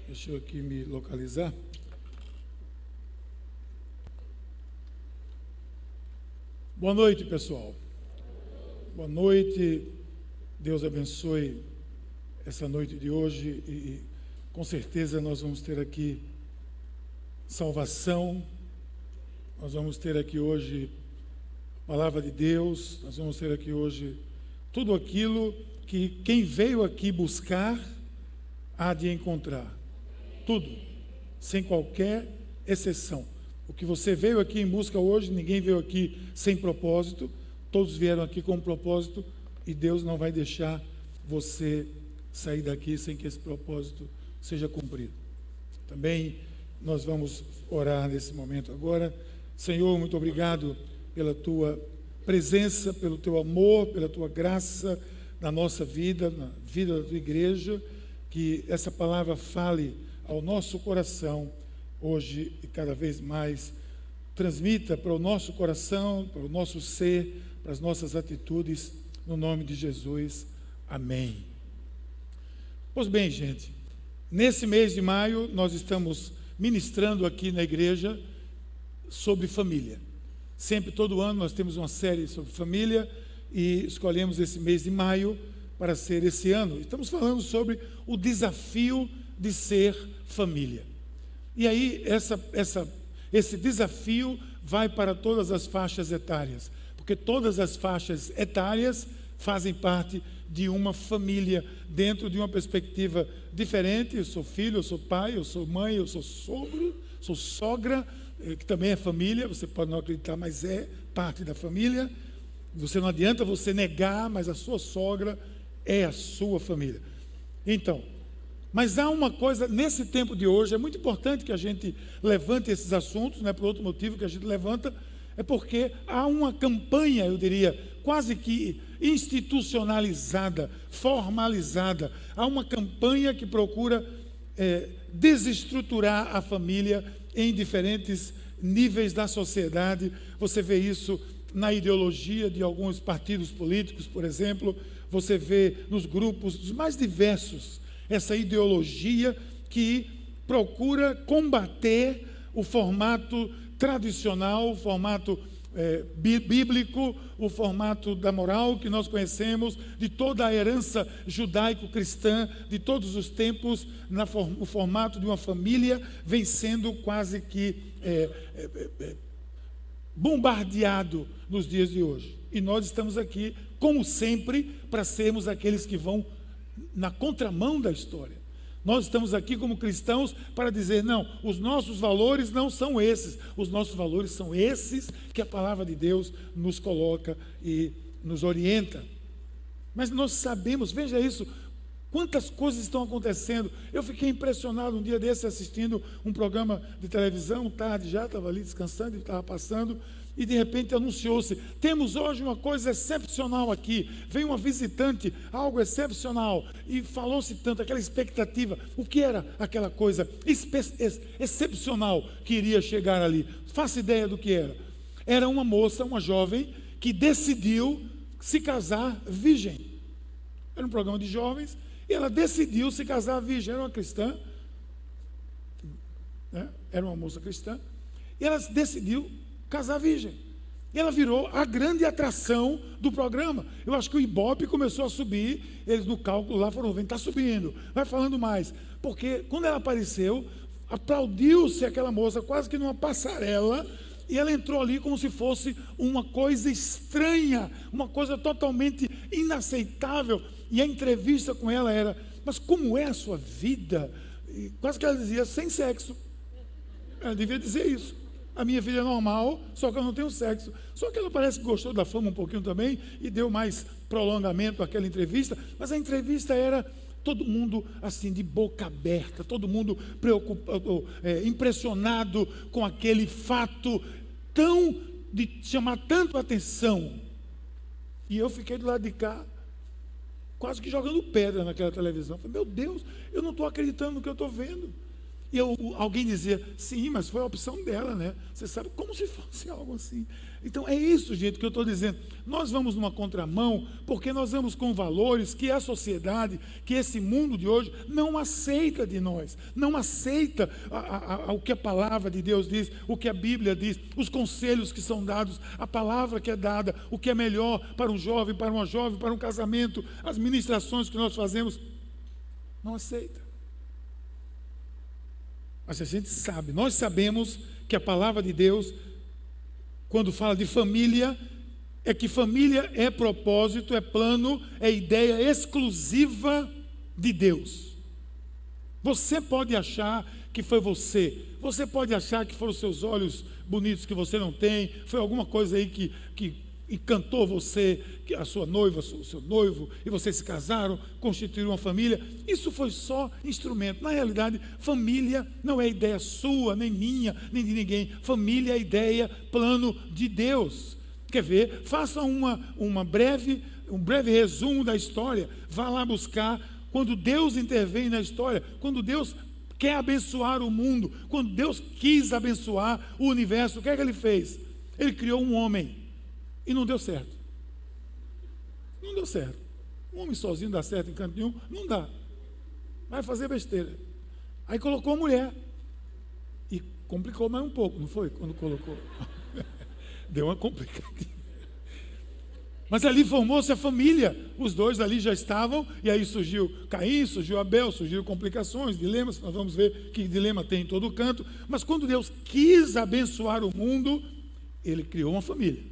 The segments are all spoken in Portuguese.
Deixa eu aqui me localizar. Boa noite, pessoal. Boa noite. Deus abençoe essa noite de hoje e com certeza nós vamos ter aqui salvação. Nós vamos ter aqui hoje a palavra de Deus. Nós vamos ter aqui hoje tudo aquilo que quem veio aqui buscar há de encontrar. Tudo, sem qualquer exceção. O que você veio aqui em busca hoje, ninguém veio aqui sem propósito, todos vieram aqui com um propósito e Deus não vai deixar você sair daqui sem que esse propósito seja cumprido. Também nós vamos orar nesse momento agora. Senhor, muito obrigado pela tua presença, pelo teu amor, pela tua graça na nossa vida, na vida da tua igreja, que essa palavra fale ao nosso coração hoje e cada vez mais, transmita para o nosso coração, para o nosso ser, para as nossas atitudes, no nome de Jesus, amém. Pois bem, gente, nesse mês de maio nós estamos ministrando aqui na igreja sobre família. Sempre, todo ano, nós temos uma série sobre família e escolhemos esse mês de maio para ser esse ano. Estamos falando sobre o desafio de ser família. E aí, esse desafio vai para todas as faixas etárias, porque todas as faixas etárias fazem parte de uma família, dentro de uma perspectiva diferente. Eu sou filho, eu sou pai, eu sou mãe, eu sou sogro, sou sogra, que também é família, você pode não acreditar, mas é parte da família. Você não adianta você negar, mas a sua sogra é a sua família. Então, mas há uma coisa, nesse tempo de hoje, é muito importante que a gente levante esses assuntos, não é por outro motivo que a gente levanta, é porque há uma campanha, eu diria, quase que institucionalizada, formalizada. Há uma campanha que procura desestruturar a família em diferentes níveis da sociedade. Você vê isso na ideologia de alguns partidos políticos, por exemplo. Você vê nos grupos os mais diversos essa ideologia que procura combater o formato tradicional, o formato bíblico, o formato da moral que nós conhecemos, de toda a herança judaico-cristã, de todos os tempos. O formato de uma família vem sendo quase que bombardeado nos dias de hoje. E nós estamos aqui, como sempre, para sermos aqueles que vão na contramão da história. Nós estamos aqui como cristãos para dizer, não, os nossos valores não são esses, os nossos valores são esses que a palavra de Deus nos coloca e nos orienta. Mas nós sabemos, veja isso, quantas coisas estão acontecendo. Eu fiquei impressionado um dia desse assistindo um programa de televisão, tarde já, estava ali descansando e estava passando, e de repente anunciou-se, temos hoje uma coisa excepcional aqui, veio uma visitante, algo excepcional, e falou-se tanto, aquela expectativa. O que era aquela coisa excepcional que iria chegar ali? Faça ideia do que era. Era uma moça, uma jovem, que decidiu se casar virgem. Era um programa de jovens, e ela decidiu se casar virgem. Era uma cristã, né? Era uma moça cristã, e ela decidiu casar virgem. E ela virou a grande atração do programa. Eu acho que o Ibope começou a subir, eles no cálculo lá foram vendo, está subindo, vai falando mais. Porque quando ela apareceu, aplaudiu-se aquela moça quase que numa passarela, e ela entrou ali como se fosse uma coisa estranha, uma coisa totalmente inaceitável. E a entrevista com ela era, mas como é a sua vida? E quase que ela dizia, sem sexo. Ela devia dizer isso. A minha vida é normal, só que eu não tenho sexo. Só que ela parece que gostou da fama um pouquinho também e deu mais prolongamento àquela entrevista. Mas a entrevista era todo mundo assim de boca aberta, todo mundo preocupado, impressionado com aquele fato de chamar tanto a atenção. E eu fiquei do lado de cá, quase que jogando pedra naquela televisão. Falei, meu Deus, eu não estou acreditando no que eu estou vendo. E alguém dizia, sim, mas foi a opção dela, né? Você sabe, como se fosse algo assim. Então é isso, gente, que eu estou dizendo. Nós vamos numa contramão, porque nós vamos com valores que a sociedade, que esse mundo de hoje não aceita de nós. Não aceita o que a palavra de Deus diz, o que a Bíblia diz, os conselhos que são dados, a palavra que é dada, o que é melhor para um jovem, para uma jovem, para um casamento, as ministrações que nós fazemos. Não aceita. Mas a gente sabe, nós sabemos que a palavra de Deus, quando fala de família, é que família é propósito, é plano, é ideia exclusiva de Deus. Você pode achar que foi você pode achar que foram os seus olhos bonitos que você não tem, foi alguma coisa aí que encantou você, que a sua noiva, o seu noivo, e vocês se casaram, constituíram uma família. Isso foi só instrumento. Na realidade, família não é ideia sua, nem minha, nem de ninguém. Família é ideia, plano de Deus. Quer ver? Faça um breve resumo da história. Vá lá buscar quando Deus intervém na história, quando Deus quer abençoar o mundo, quando Deus quis abençoar o universo, o que é que Ele fez? Ele criou um homem. E não deu certo. Não deu certo. Um homem sozinho dá certo em canto nenhum? Não dá. Vai fazer besteira. Aí colocou a mulher. E complicou mais um pouco, não foi? Quando colocou. Deu uma complicadinha. Mas ali formou-se a família. Os dois ali já estavam. E aí surgiu Caim, surgiu Abel, surgiram complicações, dilemas. Nós vamos ver que dilema tem em todo canto. Mas quando Deus quis abençoar o mundo, Ele criou uma família.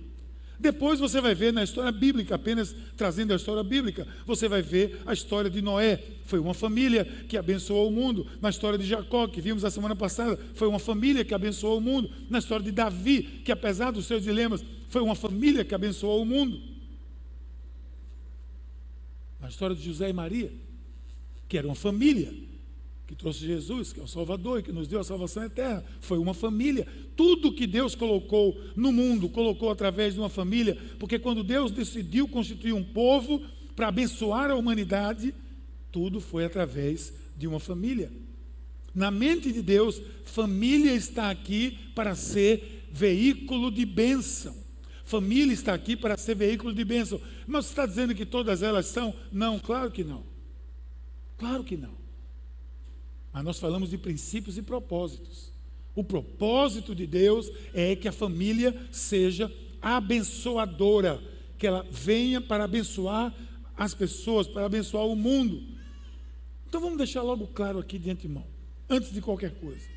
Depois você vai ver na história bíblica, apenas trazendo a história bíblica, você vai ver a história de Noé. Foi uma família que abençoou o mundo. Na história de Jacó, que vimos a semana passada, foi uma família que abençoou o mundo. Na história de Davi, que apesar dos seus dilemas, foi uma família que abençoou o mundo. Na história de José e Maria, que era uma família que trouxe Jesus, que é o Salvador e que nos deu a salvação eterna, foi uma família. Tudo que Deus colocou no mundo, colocou através de uma família, porque quando Deus decidiu constituir um povo para abençoar a humanidade, tudo foi através de uma família. Na mente de Deus, família está aqui para ser veículo de bênção. Família está aqui para ser veículo de bênção. Mas você está dizendo que todas elas são? Não, claro que não. Claro que não. Mas nós falamos de princípios e propósitos. O propósito de Deus é que a família seja abençoadora, que ela venha para abençoar as pessoas, para abençoar o mundo. Então vamos deixar logo claro aqui de antemão, antes de qualquer coisa.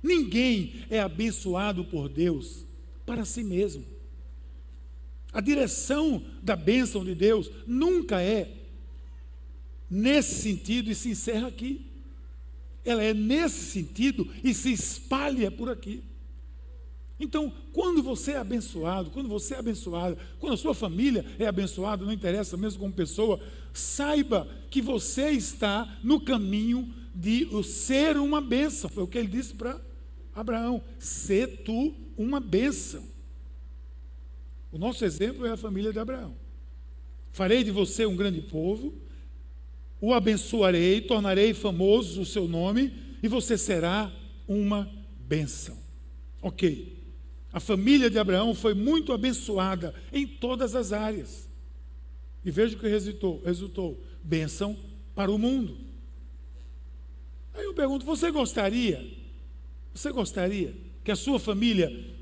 Ninguém é abençoado por Deus para si mesmo. A direção da bênção de Deus nunca é nesse sentido e se encerra aqui. Ela é nesse sentido e se espalha por aqui. Então, quando você é abençoado, quando você é abençoada, quando a sua família é abençoada, não interessa mesmo como pessoa, saiba que você está no caminho de ser uma bênção. Foi o que ele disse para Abraão: sê tu uma bênção. O nosso exemplo é a família de Abraão. Farei de você um grande povo, o abençoarei, tornarei famoso o seu nome, e você será uma bênção. Ok. A família de Abraão foi muito abençoada em todas as áreas. E veja o que resultou bênção para o mundo. Aí eu pergunto, você gostaria que a sua família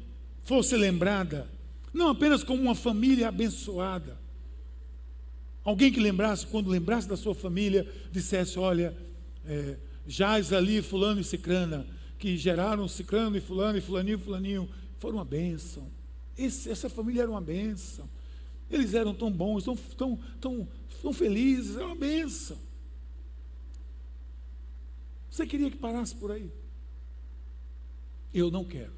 fosse lembrada, não apenas como uma família abençoada, alguém que lembrasse, quando lembrasse da sua família, dissesse: olha, jaz ali fulano e cicrana, que geraram cicrano e fulaninho, foram uma bênção. Essa família era uma bênção. Eles eram tão bons, tão felizes, era uma bênção. Você queria que parasse por aí? Eu não quero.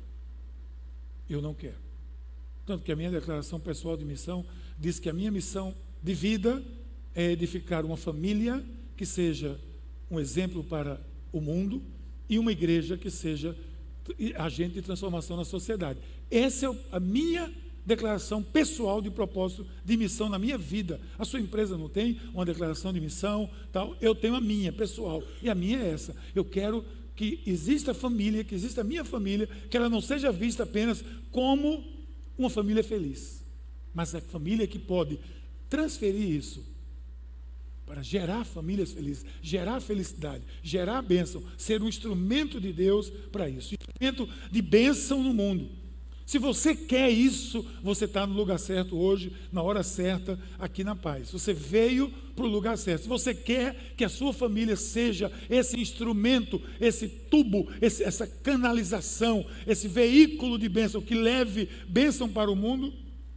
Tanto que a minha declaração pessoal de missão diz que a minha missão de vida é edificar uma família que seja um exemplo para o mundo e uma igreja que seja agente de transformação na sociedade. Essa é a minha declaração pessoal de propósito de missão na minha vida. A sua empresa não tem uma declaração de missão, tal. Eu tenho a minha pessoal, e a minha é essa. Eu quero que exista família, que exista a minha família, que ela não seja vista apenas como uma família feliz, mas a família que pode transferir isso para gerar famílias felizes, gerar felicidade, gerar bênção, ser um instrumento de Deus para isso, instrumento de bênção no mundo. Se você quer isso, você está no lugar certo hoje, na hora certa, aqui na Paz. Você veio para o lugar certo. Se você quer que a sua família seja esse instrumento, esse tubo, essa canalização, esse veículo de bênção que leve bênção para o mundo,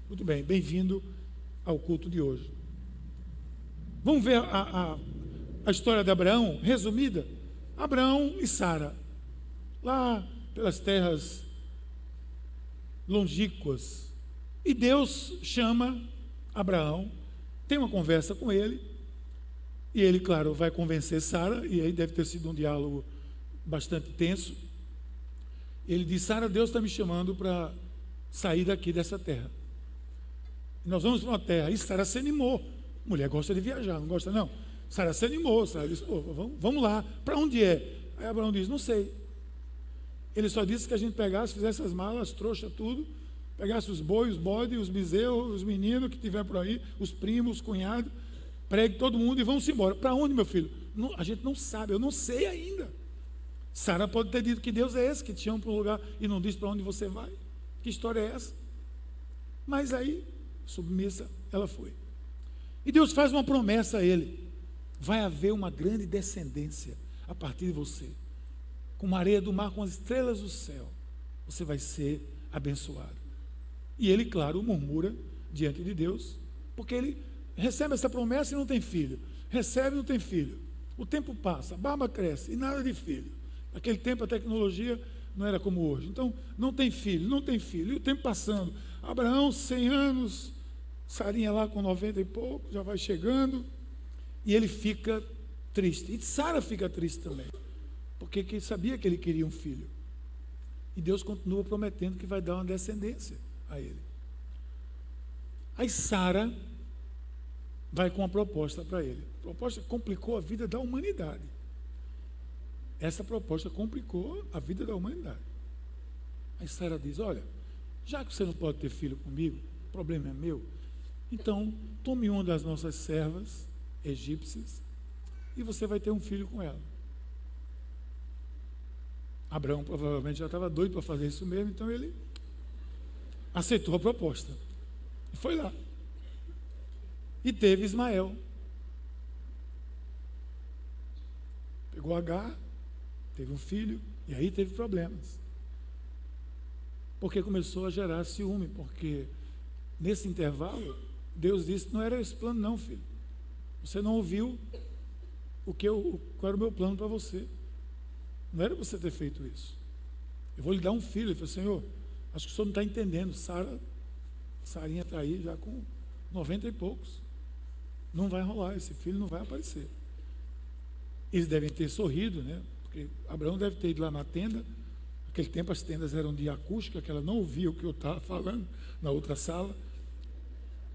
muito bem, bem-vindo ao culto de hoje. Vamos ver a história de Abraão, resumida. Abraão e Sara, lá pelas terras longínquas. E Deus chama Abraão, tem uma conversa com ele, e ele, claro, vai convencer Sara, e aí deve ter sido um diálogo bastante tenso. Ele diz: Sara, Deus está me chamando para sair daqui dessa terra. E nós vamos para uma terra. E Sara se animou. Mulher gosta de viajar, não gosta não? Sara se animou, Sara disse: vamos lá. Para onde é? Aí Abraão diz: não sei. Ele só disse que a gente pegasse, fizesse as malas, trouxa, tudo, pegasse os bois, os bodes, os bezerros, os meninos que tiver por aí, os primos, os cunhados, pregue todo mundo e vamos embora. Para onde, meu filho? Não, a gente não sabe, eu não sei ainda. Sara pode ter dito que Deus é esse, que te chama para um lugar e não diz para onde você vai. Que história é essa? Mas aí, submissa, ela foi. E Deus faz uma promessa a ele: vai haver uma grande descendência a partir de você. Com a areia do mar, com as estrelas do céu, você vai ser abençoado. E ele, claro, murmura diante de Deus, porque ele recebe essa promessa e não tem filho. Recebe e não tem filho. O tempo passa, a barba cresce e nada de filho. Naquele tempo a tecnologia não era como hoje. Então, não tem filho, não tem filho. E o tempo passando. Abraão, 100 anos, Sarinha lá com 90 e pouco, já vai chegando. E ele fica triste. E Sara fica triste também, porque sabia que ele queria um filho. E Deus continua prometendo que vai dar uma descendência a ele. Aí Sara vai com uma proposta para ele. A proposta complicou a vida da humanidade. Essa proposta complicou a vida da humanidade. Aí Sara diz: olha, já que você não pode ter filho comigo, o problema é meu, então tome uma das nossas servas egípcias e você vai ter um filho com ela. Abraão provavelmente já estava doido para fazer isso mesmo, então ele aceitou a proposta e foi lá. E teve Ismael. Pegou Agar, teve um filho, e aí teve problemas. Porque começou a gerar ciúme, porque nesse intervalo, Deus disse: não era esse plano não, filho. Você não ouviu qual era o meu plano para você. Não era você ter feito isso. Eu vou lhe dar um filho. Ele falou: Senhor, acho que o senhor não está entendendo. Sarinha está aí já com 90 e poucos. Não vai rolar, esse filho não vai aparecer. Eles devem ter sorrido, né? Porque Abraão deve ter ido lá na tenda. Naquele tempo as tendas eram de acústica, que ela não ouvia o que eu estava falando na outra sala.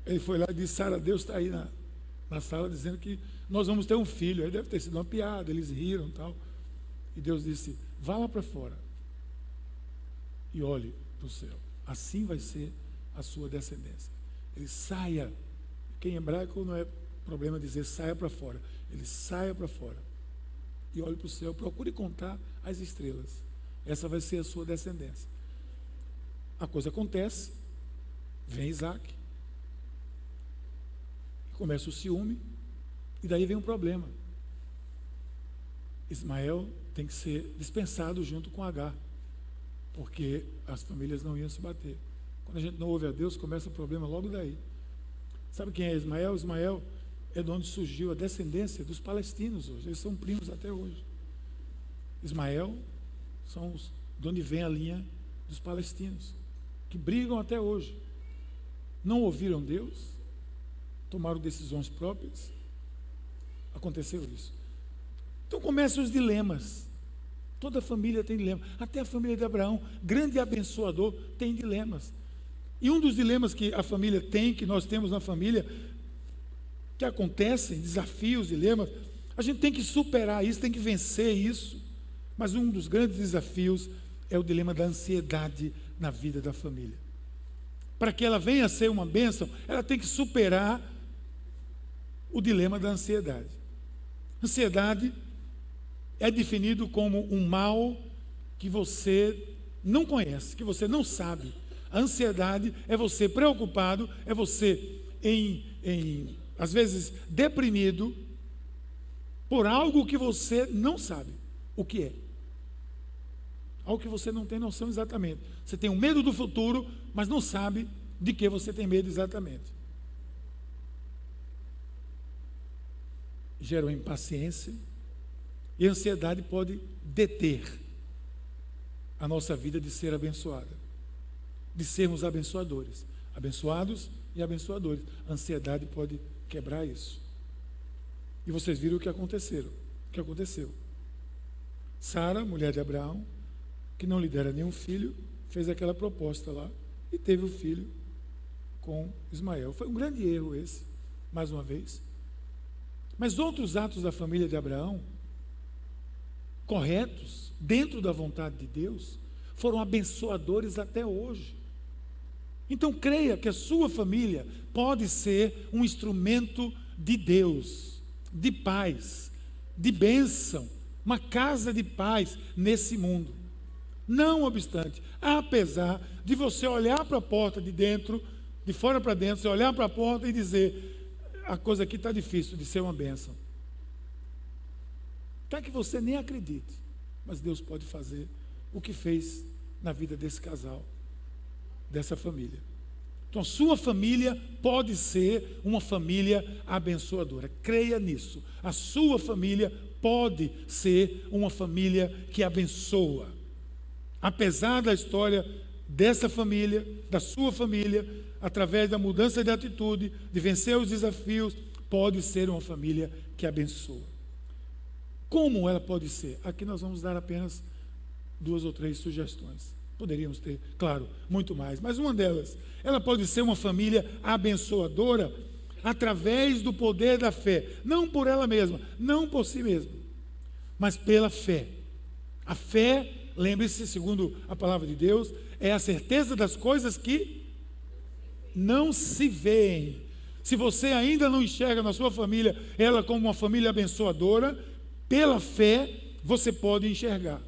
Ele foi lá e disse: Sara, Deus está aí na sala dizendo que nós vamos ter um filho. Aí deve ter sido uma piada, eles riram e tal. E Deus disse: vá lá para fora e olhe para o céu. Assim vai ser a sua descendência. Ele saia. Que em hebraico não é problema dizer saia para fora. Ele saia para fora e olhe para o céu. Procure contar as estrelas. Essa vai ser a sua descendência. A coisa acontece. Vem Isaac. Começa o ciúme. E daí vem um problema. Ismael tem que ser dispensado junto com Agar, porque as famílias não iam se bater. Quando a gente não ouve a Deus, começa o problema logo daí. Sabe quem é Ismael? Ismael é de onde surgiu a descendência dos palestinos hoje. Eles são primos até hoje. Ismael são de onde vem a linha dos palestinos, que brigam até hoje. Não ouviram Deus, tomaram decisões próprias. Aconteceu isso. Então começam os dilemas. Toda família tem dilemas. Até a família de Abraão, grande abençoador, tem dilemas. E um dos dilemas que a família tem, que nós temos na família, que acontecem, desafios, dilemas, a gente tem que superar isso, tem que vencer isso. Mas um dos grandes desafios é o dilema da ansiedade na vida da família. Para que ela venha a ser uma bênção, ela tem que superar o dilema da ansiedade. Ansiedade é definido como um mal que você não conhece, que você não sabe. A ansiedade é você preocupado, é você às vezes deprimido por algo que você não sabe o que é. Algo que você não tem noção exatamente. Você tem um medo do futuro, mas não sabe de que você tem medo exatamente. Gera uma impaciência e a ansiedade pode deter a nossa vida de ser abençoada, de sermos abençoadores, abençoados e abençoadores. A ansiedade pode quebrar isso. E vocês viram o que aconteceu. Sara, mulher de Abraão, que não lhe dera nenhum filho, fez aquela proposta lá e teve o filho com Ismael. Foi um grande erro esse, mais uma vez. Mas outros atos da família de Abraão, corretos, dentro da vontade de Deus, foram abençoadores até hoje. Então creia que a sua família pode ser um instrumento de Deus, de paz, de bênção, uma casa de paz nesse mundo. Não obstante, apesar de você olhar para a porta de dentro, de fora para dentro, você olhar para a porta e dizer, a coisa aqui está difícil de ser uma bênção. Até que você nem acredite, mas Deus pode fazer o que fez na vida desse casal, dessa família. Então a sua família pode ser uma família abençoadora. Creia nisso. A sua família pode ser uma família que abençoa. Apesar da história dessa família, da sua família, através da mudança de atitude, de vencer os desafios, pode ser uma família que abençoa. Como ela pode ser? Aqui nós vamos dar apenas 2 ou 3 sugestões. Poderíamos ter, claro, muito mais, mas uma delas, ela pode ser uma família abençoadora através do poder da fé, não por ela mesma, não por si mesma, mas pela fé. A fé, lembre-se, segundo a palavra de Deus, é a certeza das coisas que não se veem. Se você ainda não enxerga na sua família ela como uma família abençoadora, pela fé você pode enxergar.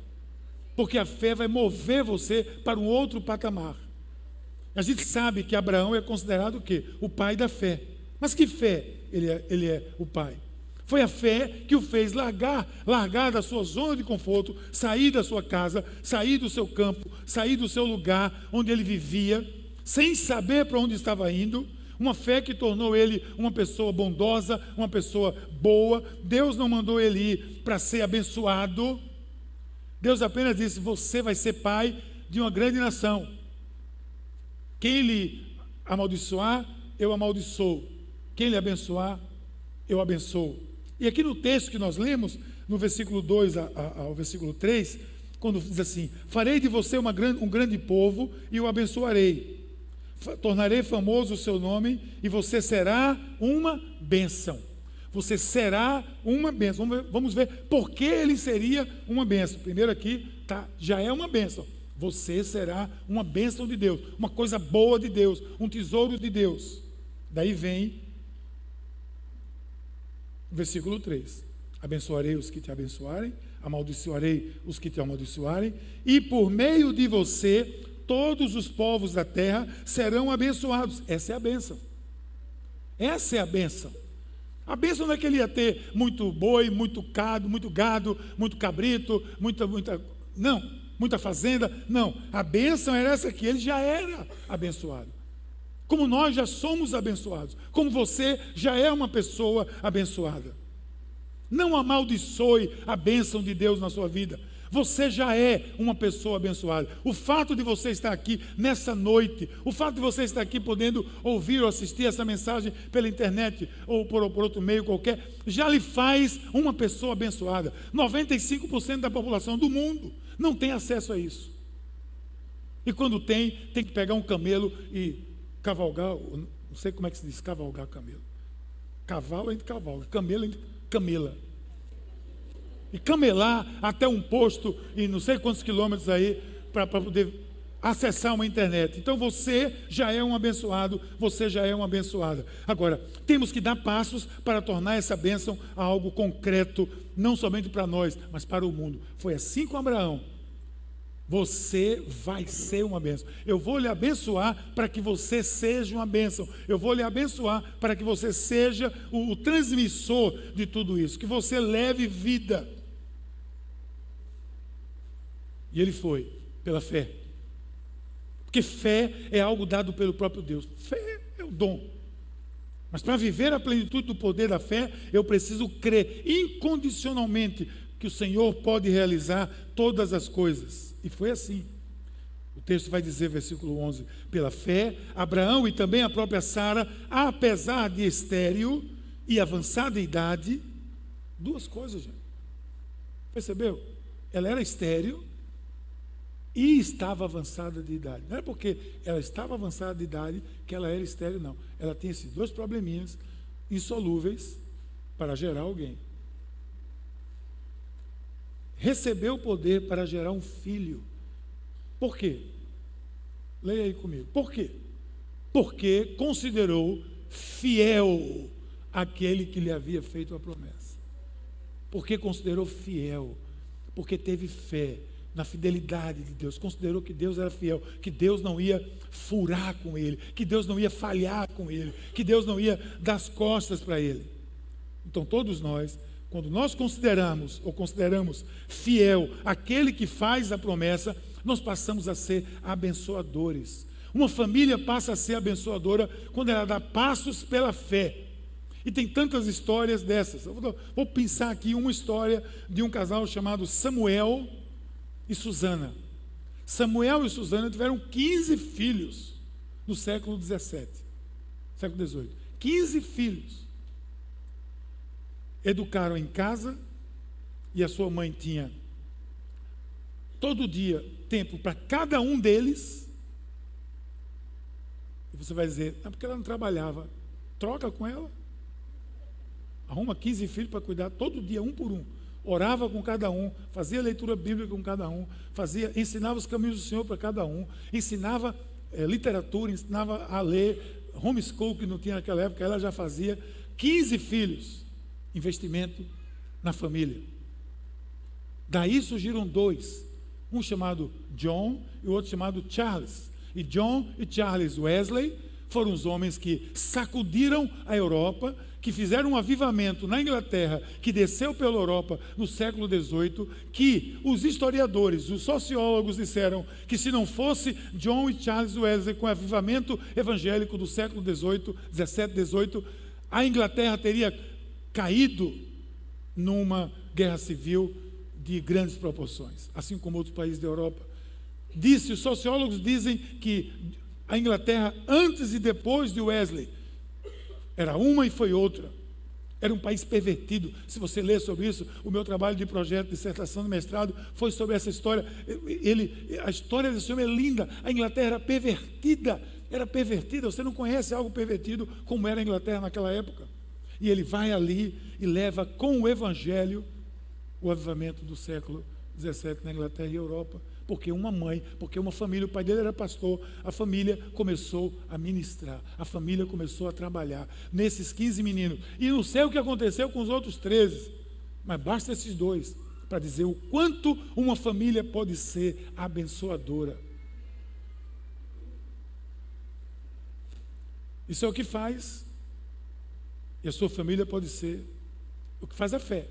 Porque a fé vai mover você para um outro patamar. A gente sabe que Abraão é considerado o quê? O pai da fé. Mas que fé ele é o pai? Foi a fé que o fez largar da sua zona de conforto, sair da sua casa, sair do seu campo, sair do seu lugar onde ele vivia, sem saber para onde estava indo. Uma fé que tornou ele uma pessoa bondosa, uma pessoa boa. Deus não mandou ele ir para ser abençoado. Deus apenas disse, você vai ser pai de uma grande nação. Quem lhe amaldiçoar, eu amaldiçoo. Quem lhe abençoar, eu abençoo. E aqui no texto que nós lemos, no versículo 2 ao versículo 3, quando diz assim, farei de você um grande povo e o abençoarei. Tornarei famoso o seu nome e você será uma bênção. Você será uma bênção. Vamos ver por que ele seria uma bênção. Primeiro aqui, já é uma bênção. Você será uma bênção de Deus, uma coisa boa de Deus, um tesouro de Deus. Daí vem o versículo 3. Abençoarei os que te abençoarem, amaldiçoarei os que te amaldiçoarem, e por meio de você, todos os povos da terra serão abençoados. Essa é a bênção. Essa é a bênção. A bênção não é que ele ia ter muito boi, muito gado, muito cabrito, muita fazenda. Não, a bênção era essa aqui, ele já era abençoado. Como nós já somos abençoados, como você já é uma pessoa abençoada. Não amaldiçoe a bênção de Deus na sua vida. Você já é uma pessoa abençoada. O fato de você estar aqui nessa noite, o fato de você estar aqui podendo ouvir ou assistir essa mensagem pela internet ou por outro meio qualquer, já lhe faz uma pessoa abençoada. 95% da população do mundo não tem acesso a isso. E quando tem que pegar um camelo e cavalgar, não sei como é que se diz, cavalgar camelo. Cavalo a gente cavalga, camelo a gente camela. e camelar até um posto e não sei quantos quilômetros aí para poder acessar uma internet. Então você já é um abençoado, você já é uma abençoada. Agora, temos que dar passos para tornar essa bênção algo concreto, não somente para nós, mas para o mundo. Foi assim com Abraão. Você vai ser uma bênção. Eu vou lhe abençoar para que você seja uma bênção. Eu vou lhe abençoar para que você seja o transmissor de tudo isso, que você leve vida. E ele foi, pela fé. Porque fé é algo dado pelo próprio Deus. Fé é o dom. Mas para viver a plenitude do poder da fé, eu preciso crer incondicionalmente que o Senhor pode realizar todas as coisas. E foi assim. O texto vai dizer, versículo 11, pela fé, Abraão e também a própria Sara, apesar de estéril e avançada idade, duas coisas, gente. Percebeu? Ela era estéril e estava avançada de idade. Não é porque ela estava avançada de idade que ela era estéril, não. Ela tinha esses dois probleminhas insolúveis para gerar alguém. Recebeu o poder para gerar um filho. Por quê? Leia aí comigo. Por quê? Porque considerou fiel aquele que lhe havia feito a promessa. Porque considerou fiel. Porque teve fé na fidelidade de Deus, considerou que Deus era fiel, que Deus não ia furar com ele, que Deus não ia falhar com ele, que Deus não ia dar as costas para ele. Então todos nós, quando nós consideramos fiel aquele que faz a promessa, nós passamos a ser abençoadores. Uma família passa a ser abençoadora quando ela dá passos pela fé. E tem tantas histórias dessas. Eu vou pensar aqui uma história de um casal chamado Samuel e Susana. Samuel e Susana tiveram 15 filhos no século 17, século 18. 15 filhos. Educaram em casa e a sua mãe tinha todo dia tempo para cada um deles. E você vai dizer, não, porque ela não trabalhava. Troca com ela. Arruma 15 filhos para cuidar todo dia, um por um. Orava com cada um, fazia leitura bíblica com cada um, ensinava os caminhos do Senhor para cada um, ensinava literatura, ensinava a ler, homeschool que não tinha naquela época, ela já fazia. 15 filhos, investimento na família. Daí surgiram dois, um chamado John e o outro chamado Charles. E John e Charles Wesley foram os homens que sacudiram a Europa, que fizeram um avivamento na Inglaterra, que desceu pela Europa no século XVIII, que os historiadores, os sociólogos disseram que se não fosse John e Charles Wesley com o avivamento evangélico do século XVIII, XVII, XVIII, a Inglaterra teria caído numa guerra civil de grandes proporções, assim como outros países da Europa. Os sociólogos dizem que a Inglaterra, antes e depois de Wesley, era uma e foi outra. Era um país pervertido. Se você ler sobre isso, o meu trabalho de projeto, dissertação de mestrado, foi sobre essa história. A história desse homem é linda. A Inglaterra era pervertida. Era pervertida. Você não conhece algo pervertido como era a Inglaterra naquela época. E ele vai ali e leva com o Evangelho o avivamento do século XVII na Inglaterra e Europa. Porque uma mãe, porque uma família, o pai dele era pastor, a família começou a ministrar, a família começou a trabalhar nesses 15 meninos. E não sei o que aconteceu com os outros 13, mas basta esses dois para dizer o quanto uma família pode ser abençoadora. Isso é o que faz, e a sua família pode ser o que faz a fé.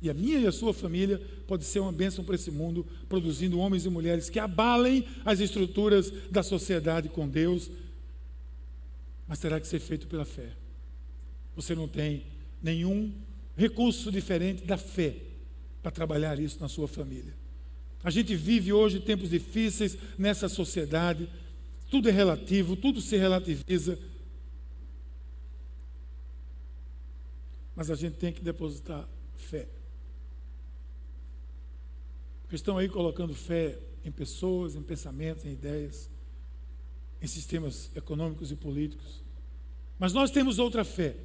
E a minha e a sua família pode ser uma bênção para esse mundo, produzindo homens e mulheres que abalem as estruturas da sociedade com Deus, mas terá que ser feito pela fé. Você não tem nenhum recurso diferente da fé para trabalhar isso na sua família. A gente vive hoje tempos difíceis nessa sociedade, tudo é relativo, tudo se relativiza, mas a gente tem que depositar fé. Estão aí colocando fé em pessoas, em pensamentos, em ideias, em sistemas econômicos e políticos. Mas nós temos outra fé,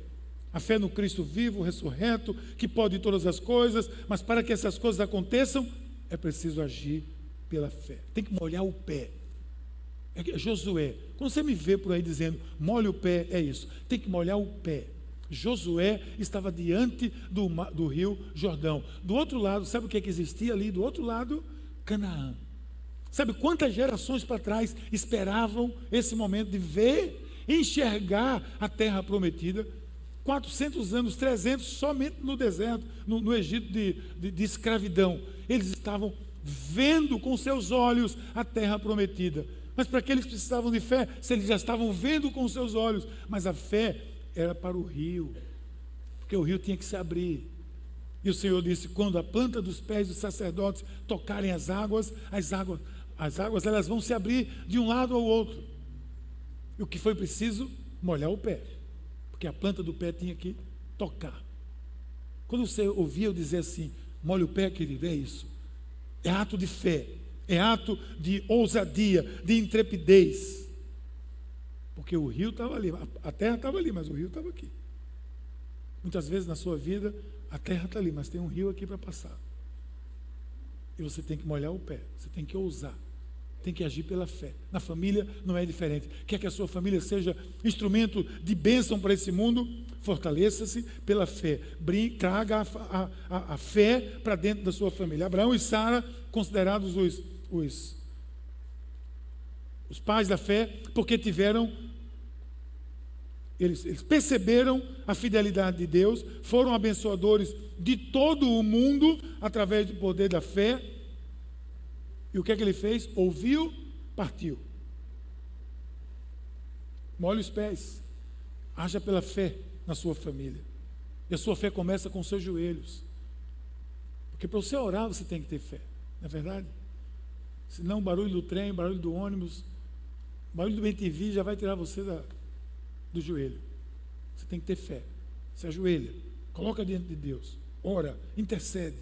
A fé no Cristo vivo, ressurreto, que pode todas as coisas, mas para que essas coisas aconteçam, é preciso agir pela fé. Tem que molhar o pé. Josué, quando você me vê por aí dizendo, molhe o pé, é isso. Tem que molhar o pé. Josué estava diante do rio Jordão. Do outro lado, sabe o que existia ali? Do outro lado, Canaã. Sabe quantas gerações para trás esperavam esse momento de ver, enxergar a terra prometida? 400 anos, 300, somente no deserto, no Egito de escravidão. Eles estavam vendo com seus olhos a terra prometida. Mas para que eles precisavam de fé? Se eles já estavam vendo com seus olhos. Mas a fé era para o rio, porque o rio tinha que se abrir. E o Senhor disse, quando a planta dos pés dos sacerdotes tocarem as águas elas vão se abrir de um lado ao outro. E o que foi preciso? Molhar o pé. Porque a planta do pé tinha que tocar. Quando você ouvia eu dizer assim, molhe o pé, querido, é isso. É ato de fé, é ato de ousadia, de intrepidez. Porque o rio estava ali, a terra estava ali, mas o rio estava aqui. Muitas vezes na sua vida, a terra está ali, mas tem um rio aqui para passar. E você tem que molhar o pé, você tem que ousar. Tem que agir pela fé. Na família não é diferente. Quer que a sua família seja instrumento de bênção para esse mundo? Fortaleça-se pela fé. Traga a fé para dentro da sua família. Abraão e Sara, considerados os pais da fé, porque eles perceberam a fidelidade de Deus, foram abençoadores de todo o mundo através do poder da fé. E o que é que ele fez? Ouviu, partiu. Molhe os pés. Haja pela fé na sua família. E a sua fé começa com os seus joelhos. Porque para você orar, você tem que ter fé. Não é verdade? Senão o barulho do trem, o barulho do ônibus, o barulho do BTV já vai tirar você do joelho. Você tem que ter fé. Se ajoelha. Coloca diante de Deus. Ora, intercede.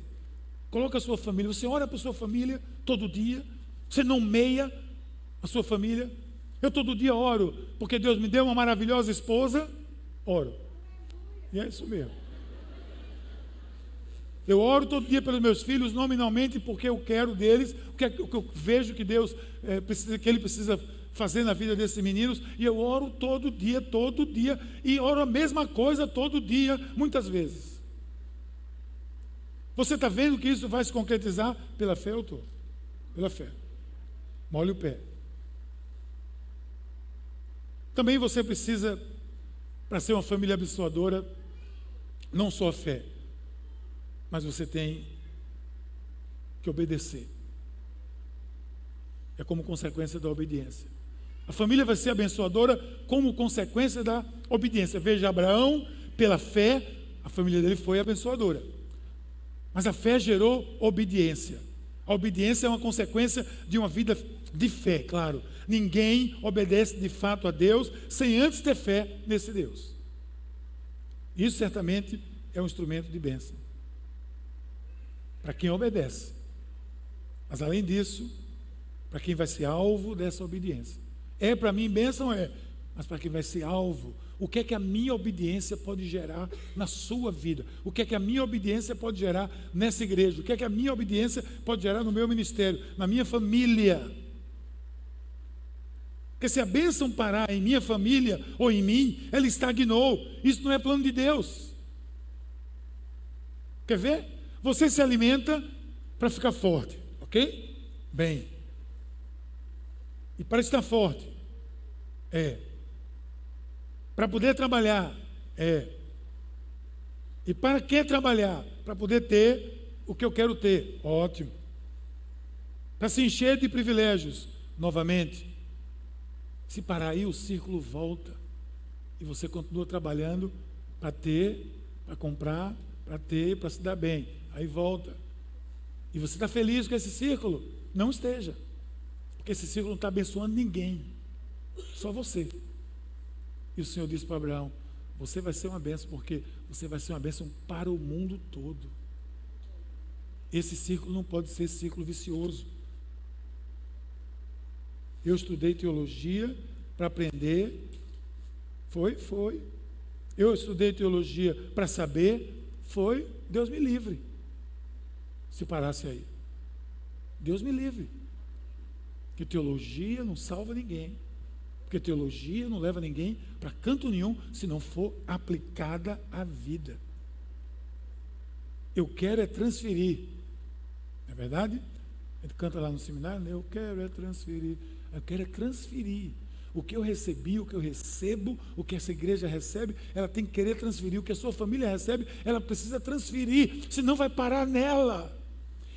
Coloca a sua família. Você ora para a sua família todo dia. Você nomeia a sua família. Eu todo dia oro, porque Deus me deu uma maravilhosa esposa. Oro. E é isso mesmo. Eu oro todo dia pelos meus filhos, nominalmente, porque eu quero deles, o que eu vejo que Deus que Ele precisa fazer na vida desses meninos. E eu oro todo dia, e oro a mesma coisa todo dia, muitas vezes. Você está vendo que isso vai se concretizar? Pela fé eu estou. Pela fé. Molhe o pé. Também você precisa, para ser uma família abençoadora, não só a fé, mas você tem que obedecer. É como consequência da obediência. A família vai ser abençoadora como consequência da obediência. Veja, Abraão, pela fé, a família dele foi abençoadora. Mas a fé gerou obediência. A obediência é uma consequência de uma vida de fé, claro. Ninguém obedece de fato a Deus sem antes ter fé nesse Deus. Isso certamente é um instrumento de bênção para quem obedece. Mas além disso, para quem vai ser alvo dessa obediência. É para mim bênção? É. Mas para quem vai ser alvo, o que é que a minha obediência pode gerar na sua vida? O que é que a minha obediência pode gerar nessa igreja? O que é que a minha obediência pode gerar no meu ministério, na minha família? Porque se a bênção parar em minha família ou em mim, ela estagnou. Isso não é plano de Deus. Quer ver? Você se alimenta para ficar forte, ok? Bem. E para estar forte, para poder trabalhar, e para que trabalhar? Para poder ter o que eu quero ter, ótimo. Para se encher de privilégios, novamente. Se parar aí, o círculo volta, e você continua trabalhando para ter, para comprar, para ter, para se dar bem. Aí volta. E você está feliz com esse círculo? Não esteja. Porque esse círculo não está abençoando ninguém. Só você. E o Senhor disse para Abraão, você vai ser uma bênção, porque você vai ser uma bênção para o mundo todo. Esse círculo não pode ser círculo vicioso. Eu estudei teologia para aprender. Foi. Eu estudei teologia para saber, foi Deus me livre. Se parasse aí. Deus me livre. Porque teologia não salva ninguém. Porque teologia não leva ninguém para canto nenhum se não for aplicada à vida. Eu quero é transferir. Não é verdade? A gente canta lá no seminário, né? Eu quero é transferir. Eu quero é transferir. O que eu recebi, o que eu recebo, o que essa igreja recebe, ela tem que querer transferir. O que a sua família recebe, ela precisa transferir. Senão vai parar nela.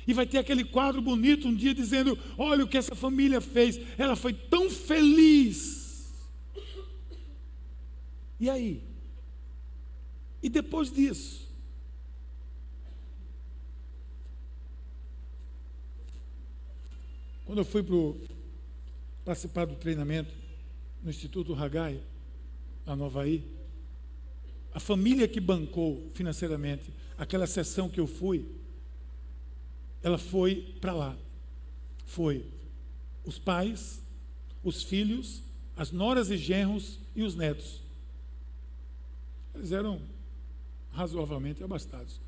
E vai ter aquele quadro bonito um dia dizendo, olha o que essa família fez. Ela foi tão feliz. E aí? E depois disso? Quando eu fui participar do treinamento no Instituto Haggai, lá no Havaí, a família que bancou financeiramente aquela sessão que eu fui, ela foi para lá. Foi os pais, os filhos, as noras e genros e os netos. Eles eram razoavelmente abastados.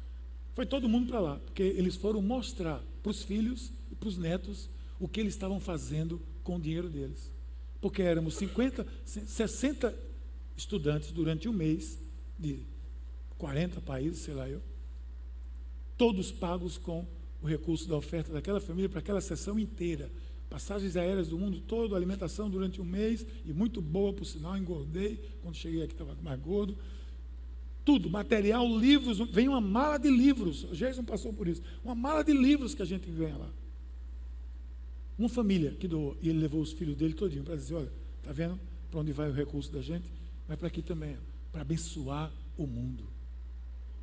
Foi todo mundo para lá, porque eles foram mostrar para os filhos e para os netos o que eles estavam fazendo com o dinheiro deles. Porque éramos 50, 60 estudantes durante um mês, de 40 países, sei lá eu, todos pagos com o recurso da oferta daquela família para aquela sessão inteira. Passagens aéreas do mundo todo, alimentação durante um mês, e muito boa, por sinal, engordei, quando cheguei aqui estava mais gordo. Tudo, material, livros, vem uma mala de livros, o Jason passou por isso, uma mala de livros que a gente ganha lá. Uma família que doou, e ele levou os filhos dele todinho para dizer, olha, está vendo para onde vai o recurso da gente? Vai para aqui também, para abençoar o mundo.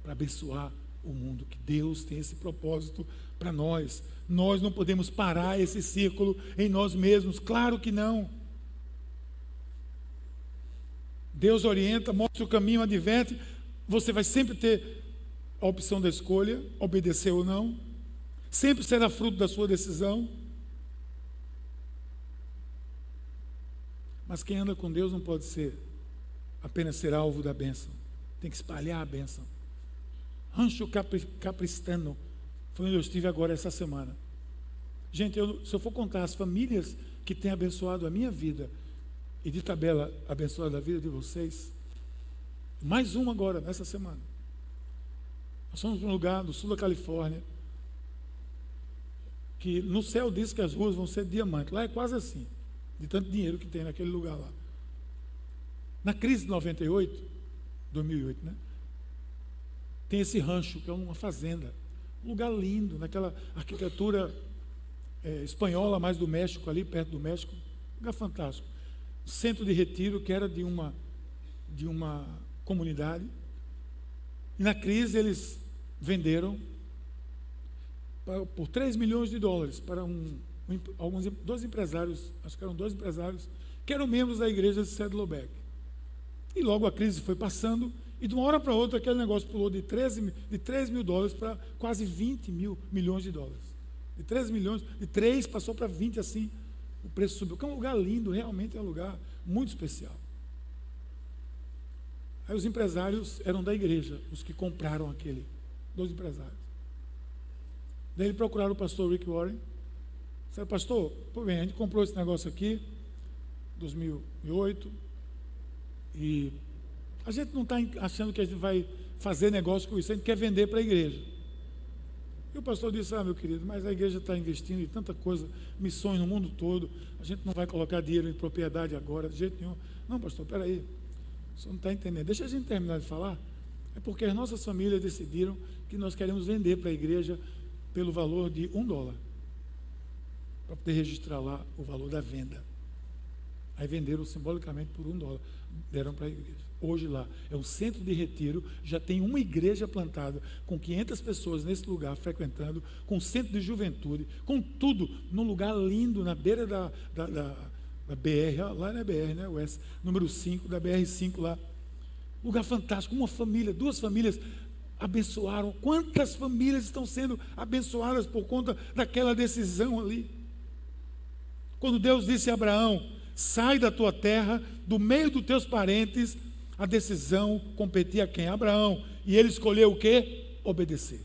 Para abençoar o mundo, que Deus tem esse propósito para nós. Nós não podemos parar esse círculo em nós mesmos, claro que não. Deus orienta, mostra o caminho, adverte, você vai sempre ter a opção da escolha, obedecer ou não, sempre será fruto da sua decisão. Mas quem anda com Deus não pode apenas ser alvo da bênção. Tem que espalhar a bênção. Rancho Capristano foi onde eu estive agora essa semana. Gente, se eu for contar as famílias que têm abençoado a minha vida e de tabela abençoado a vida de vocês, mais uma agora, nessa semana. Nós fomos para um lugar do sul da Califórnia que no céu diz que as ruas vão ser diamante. Lá é quase assim, de tanto dinheiro que tem naquele lugar lá. Na crise de 2008, né? Tem esse rancho, que é uma fazenda. Um lugar lindo, naquela arquitetura espanhola, mais do México, ali perto do México. Um lugar fantástico. Centro de retiro, que era de uma comunidade. E na crise eles venderam por 3 milhões de dólares para dois empresários, acho que eram 2 empresários, que eram membros da igreja de Saddleback. E logo a crise foi passando, e de uma hora para outra aquele negócio pulou de 3 mil dólares para quase 20 milhões de dólares. De 13 milhões, de 3 passou para 20, assim, o preço subiu. Que é um lugar lindo, realmente é um lugar muito especial. Aí os empresários eram da igreja, os que compraram 2 empresários. Daí eles procuraram o pastor Rick Warren. Disseram, pastor, pô, bem, a gente comprou esse negócio aqui, 2008, e a gente não está achando que a gente vai fazer negócio com isso, a gente quer vender para a igreja. E o pastor disse, meu querido, mas a igreja está investindo em tanta coisa, missões no mundo todo, a gente não vai colocar dinheiro em propriedade agora, de jeito nenhum. Não, pastor, espera aí, o senhor não está entendendo. Deixa a gente terminar de falar. É porque as nossas famílias decidiram que nós queremos vender para a igreja pelo valor de $1, para poder registrar lá o valor da venda. Aí venderam simbolicamente por $1, deram para a igreja. Hoje lá é um centro de retiro, já tem uma igreja plantada, com 500 pessoas nesse lugar frequentando, com centro de juventude, com tudo, num lugar lindo, na beira da BR, lá na BR, né, o S, número 5, da BR-5 lá. Lugar fantástico, uma família, 2 famílias abençoaram. Quantas famílias estão sendo abençoadas por conta daquela decisão ali? Quando Deus disse a Abraão, sai da tua terra, do meio dos teus parentes, a decisão competia a quem? Abraão. E ele escolheu o quê? Obedecer.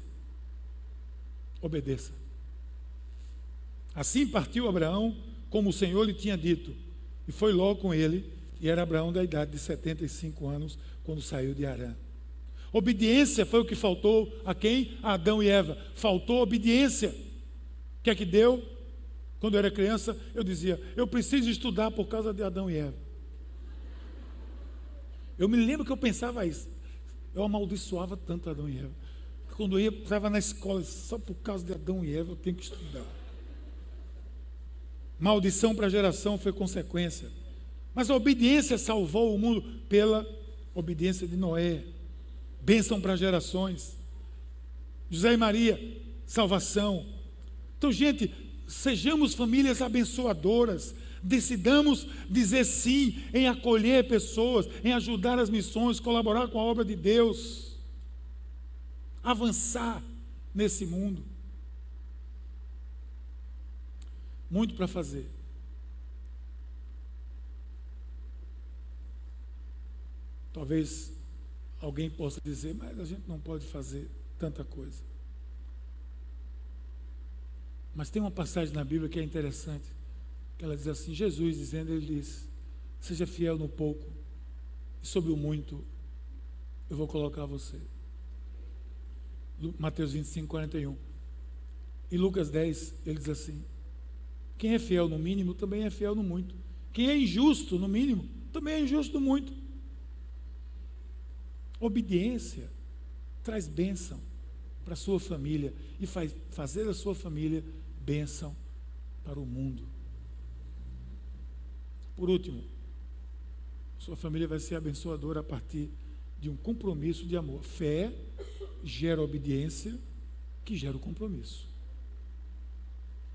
Obedeça. Assim partiu Abraão, como o Senhor lhe tinha dito, e foi logo com ele, e era Abraão da idade de 75 anos, quando saiu de Harã. Obediência foi o que faltou a quem? A Adão e Eva. Faltou obediência. O que é que deu? Quando eu era criança, eu dizia, eu preciso estudar por causa de Adão e Eva. Eu me lembro que eu pensava isso. Eu amaldiçoava tanto Adão e Eva. Quando eu estava na escola, só por causa de Adão e Eva, eu tenho que estudar. Maldição para a geração foi consequência. Mas a obediência salvou o mundo pela obediência de Noé. Bênção para gerações. José e Maria, salvação. Então, gente, sejamos famílias abençoadoras. Decidamos dizer sim em acolher pessoas, em ajudar as missões, colaborar com a obra de Deus. Avançar nesse mundo. Muito para fazer. Talvez alguém possa dizer, mas a gente não pode fazer tanta coisa. Mas tem uma passagem na Bíblia que é interessante, que ela diz assim, Jesus dizendo, ele diz, seja fiel no pouco, e sobre o muito, eu vou colocar você. Mateus 25, 41. Em Lucas 10, ele diz assim, quem é fiel no mínimo, também é fiel no muito. Quem é injusto no mínimo, também é injusto no muito. Obediência traz bênção para a sua família e faz fazer a sua família bênção para o mundo. Por último, sua família vai ser abençoadora a partir de um compromisso de amor. Fé gera obediência, que gera o compromisso.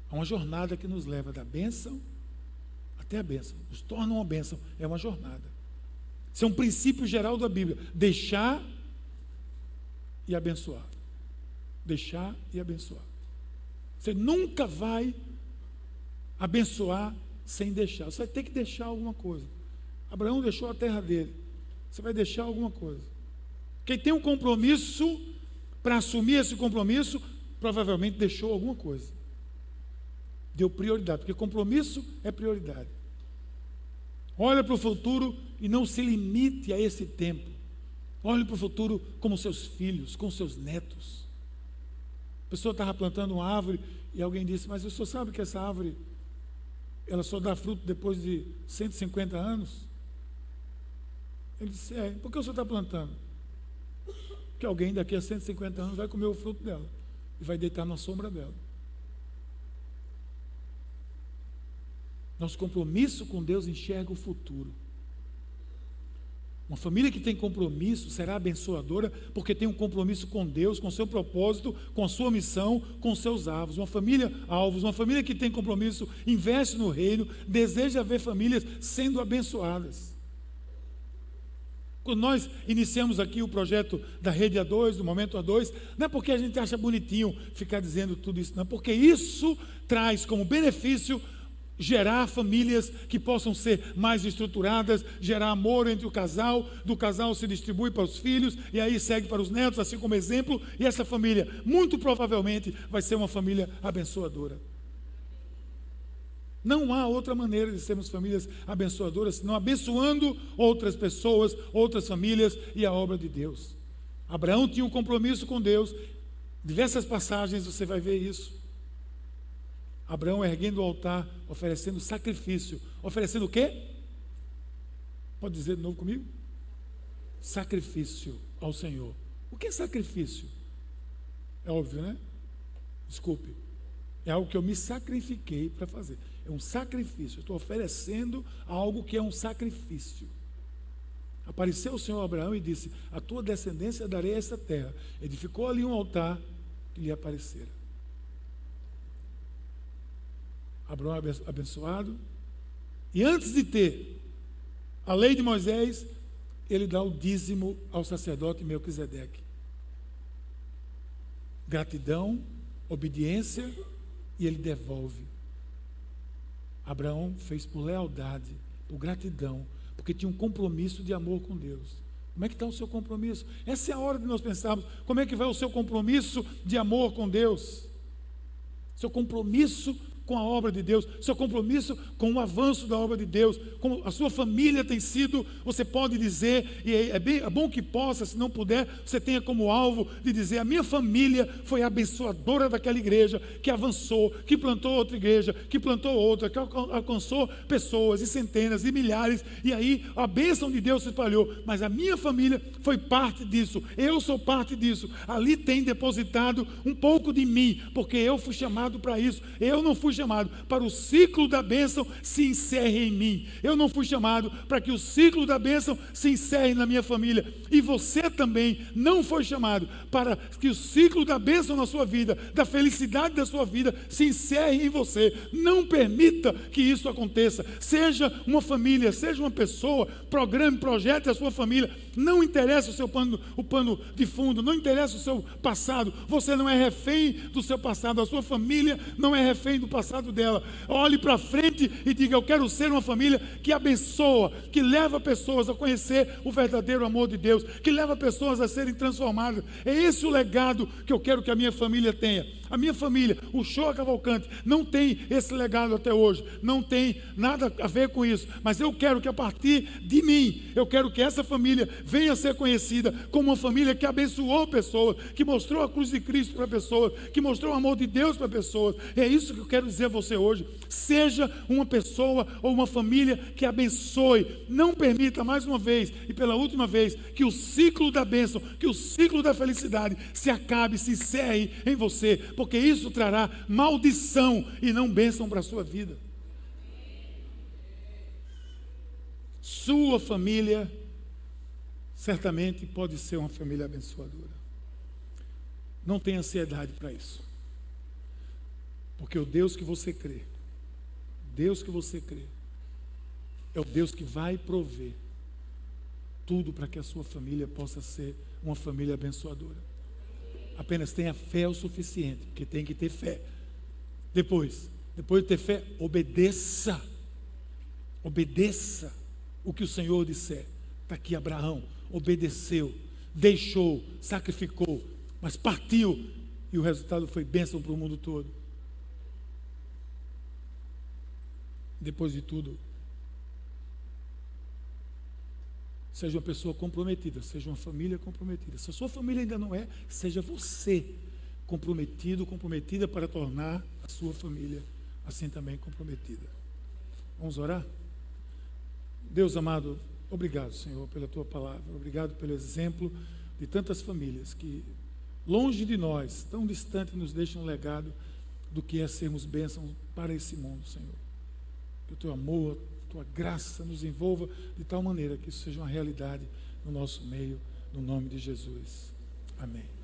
Há uma jornada que nos leva da bênção até a bênção, nos torna uma bênção, é uma jornada. Isso é um princípio geral da Bíblia. Deixar e abençoar. Deixar e abençoar. Você nunca vai abençoar sem deixar. Você vai ter que deixar alguma coisa. Abraão deixou a terra dele. Você vai deixar alguma coisa. Quem tem um compromisso, para assumir esse compromisso, provavelmente deixou alguma coisa. Deu prioridade, porque compromisso é prioridade. Olha para o futuro e não se limite a esse tempo. Olhe para o futuro como seus filhos, com seus netos. A pessoa estava plantando uma árvore e alguém disse, mas o senhor sabe que essa árvore ela só dá fruto depois de 150 anos? Ele disse, por que o senhor está plantando? Porque alguém daqui a 150 anos vai comer o fruto dela e vai deitar na sombra dela. Nosso compromisso com Deus enxerga o futuro. Uma família que tem compromisso será abençoadora porque tem um compromisso com Deus, com o seu propósito, com a sua missão, com os seus alvos. Uma família que tem compromisso, investe no reino, deseja ver famílias sendo abençoadas. Quando nós iniciamos aqui o projeto da Rede A2, do Momento A2, não é porque a gente acha bonitinho ficar dizendo tudo isso, não, porque isso traz como benefício gerar famílias que possam ser mais estruturadas, gerar amor entre o casal, do casal se distribui para os filhos, e aí segue para os netos, assim como exemplo, e essa família, muito provavelmente, vai ser uma família abençoadora. Não há outra maneira de sermos famílias abençoadoras, senão abençoando outras pessoas, outras famílias e a obra de Deus. Abraão tinha um compromisso com Deus, diversas passagens você vai ver isso. Abraão erguendo o altar, oferecendo sacrifício. Oferecendo o quê? Pode dizer de novo comigo? Sacrifício ao Senhor. O que é sacrifício? É óbvio, né? Desculpe. É algo que eu me sacrifiquei para fazer. É um sacrifício. Eu estou oferecendo algo que é um sacrifício. Apareceu o Senhor Abraão e disse, a tua descendência darei a esta terra. Edificou ali um altar que lhe aparecera. Abraão abençoado, e antes de ter a lei de Moisés, ele dá o dízimo ao sacerdote Melquisedeque. Gratidão, obediência, e ele devolve. Abraão fez por lealdade, por gratidão, porque tinha um compromisso de amor com Deus. Como é que está o seu compromisso? Essa é a hora de nós pensarmos, como é que vai o seu compromisso de amor com Deus? Seu compromisso com a obra de Deus, seu compromisso com o avanço da obra de Deus, como a sua família tem sido, você pode dizer, e é bom que possa, se não puder, você tenha como alvo de dizer, a minha família foi abençoadora daquela igreja, que avançou, que plantou outra igreja, que plantou outra, que alcançou pessoas, e centenas, e milhares, e aí a bênção de Deus se espalhou, mas a minha família foi parte disso, eu sou parte disso, ali tem depositado um pouco de mim, porque eu fui chamado para isso, eu não fui chamado para o ciclo da bênção se encerre em mim. Eu não fui chamado para que o ciclo da bênção se encerre na minha família. E você também não foi chamado para que o ciclo da bênção na sua vida, da felicidade da sua vida, se encerre em você. Não permita que isso aconteça. Seja uma família, seja uma pessoa, programe, projete a sua família. Não interessa o pano de fundo, não interessa o seu passado. Você não é refém do seu passado, a sua família não é refém do passado dela. Olhe para frente e diga, eu quero ser uma família que abençoa, que leva pessoas a conhecer o verdadeiro amor de Deus, que leva pessoas a serem transformadas. É esse o legado que eu quero que a minha família tenha. A minha família, o Shoa Cavalcante, não tem esse legado até hoje, não tem nada a ver com isso, mas eu quero que a partir de mim, eu quero que essa família venha a ser conhecida como uma família que abençoou pessoas, que mostrou a cruz de Cristo para pessoas, que mostrou o amor de Deus para pessoas. É isso que eu quero dizer a você hoje. Seja uma pessoa ou uma família que abençoe. Não permita mais uma vez e pela última vez que o ciclo da bênção, que o ciclo da felicidade se acabe, se encerre em você, porque isso trará maldição e não bênção para a sua vida. Sua família certamente pode ser uma família abençoadora. Não tenha ansiedade para isso. Porque o Deus que você crê, é o Deus que vai prover tudo para que a sua família possa ser uma família abençoadora. Apenas tenha fé o suficiente, porque tem que ter fé. Depois de ter fé, obedeça o que o Senhor disser. Está aqui Abraão, obedeceu, deixou, sacrificou, mas partiu, e o resultado foi bênção para o mundo todo. Depois de tudo, seja uma pessoa comprometida, seja uma família comprometida. Se a sua família ainda não é, seja você comprometido, comprometida para tornar a sua família assim também comprometida. Vamos orar? Deus amado, obrigado, Senhor, pela tua palavra. Obrigado pelo exemplo de tantas famílias que, longe de nós, tão distante, nos deixam um legado do que é sermos bênçãos para esse mundo, Senhor. Que o teu amor, a tua graça nos envolva de tal maneira que isso seja uma realidade no nosso meio, no nome de Jesus. Amém.